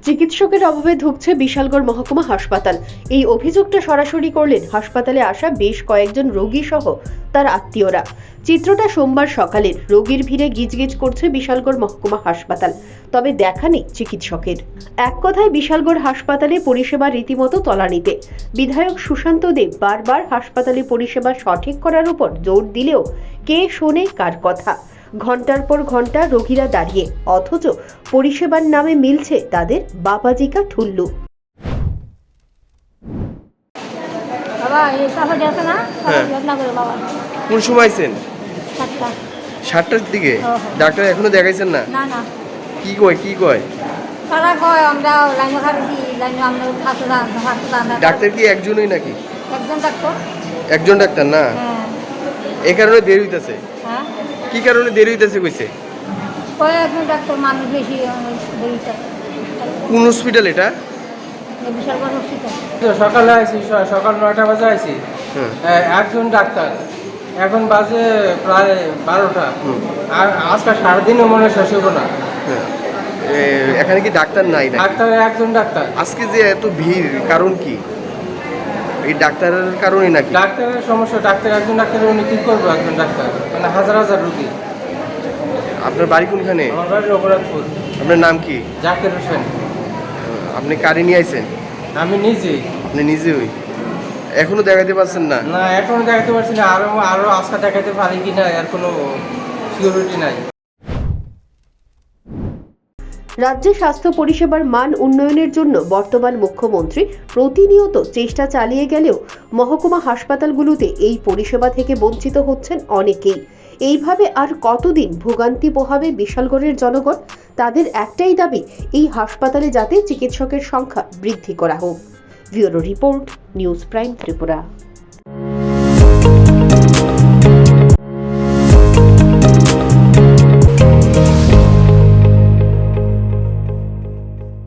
চিকিৎসকের অভাবে ধুঁকছে বিশালগড় মহকুমা হাসপাতাল। এই অভিযোগটা সরাসরি করলেন হাসপাতালে আসা বেশ কয়েকজন রোগী সহ তার আত্মীয়রা। চিত্রটা সোমবার সকালের। রোগীর ভিড়ে গিজগিজ করছে বিশালগড় মহকুমা হাসপাতাল, তবে দেখা নেই চিকিৎসকের। এক কথায় বিশালগড় হাসপাতালে পরিষেবা রীতিমতো তলানিতে। বিধায়ক সুশান্ত দেব বারবার হাসপাতালে পরিষেবা সঠিক করার উপর জোর দিলেও কে শোনে কার কথা? ঘন্টার পর ঘন্টা রোগীরা দাঁড়িয়ে, অথচ পরিষেবার নামে মিলছে তাদের বাবাজিকা ঠুল্লু। বাবা এই সাফারি আছে না, সাফারি না করে বাবা। কোন সময় আইছেন? 7টা। 7টার দিকে? হ্যাঁ। ডাক্তার এখনো দেখাইছেন না? না না, কি কয়? তারা কয় আমরা লাইনে খাচ্ছি, লাইনে আমরা হাসপাতাল। ডাক্তার কি একজনই নাকি? একজন ডাক্তার। একজন ডাক্তার না? হ্যাঁ। এই কারণে দেরি হইতাছে? হ্যাঁ, কি কারণে দেরি হইতাছে কইছে? কয় একজন ডাক্তার, মানুষ বেশি বেরিয়েছে। কোন হসপিটাল এটা? বিশাল বড় হসপিটাল। সকালে আইছি, সকাল 9টা বাজে আইছি। একজন ডাক্তার, এখন বাজে প্রায় 12টা। আর আজকে সারাদিনও মনে শেষ হইব না। এখানে কি ডাক্তার নাই না? ডাক্তার একজন ডাক্তার। আজকে যে এত ভিড় কারণ কি? এই ডাক্তারের কারণে নাকি? ডাক্তারের সমস্যা, একজন ডাক্তার উনি কি করবো? একজন ডাক্তার মানে হাজার হাজার রুগী। আপনার বাড়ি কোনখানে? আমার বাড়ি রঘুনাথপুর। আপনার নাম কি? জাকির হোসেন। আপনি কারি নিয়ে আইছেন? আমি নিজেই। আপনি নিজেই? এখনো দেখাতে পারছেন না? না, এখনো দেখাতে পারছি না। আরো আজকে দেখাতে পারি কিনা এর কোনো সিকিউরিটি নাই। রাজ্যে স্বাস্থ্য পরিষেবার মান উন্নয়নের জন্য বর্তমান মুখ্যমন্ত্রী প্রতিনিয়ত চেষ্টা চালিয়ে গেলেও মহকুমা হাসপাতালগুলোতে এই পরিষেবা থেকে বঞ্চিত হচ্ছেন অনেকেই। এইভাবে আর কতদিন ভোগান্তি পোহাবে বিশালগড়ের জনগণ? তাদের একটাই দাবি, এই হাসপাতালে যাতে চিকিৎসকের সংখ্যা বৃদ্ধি করা হোক। Bureau report, news prime Tripura.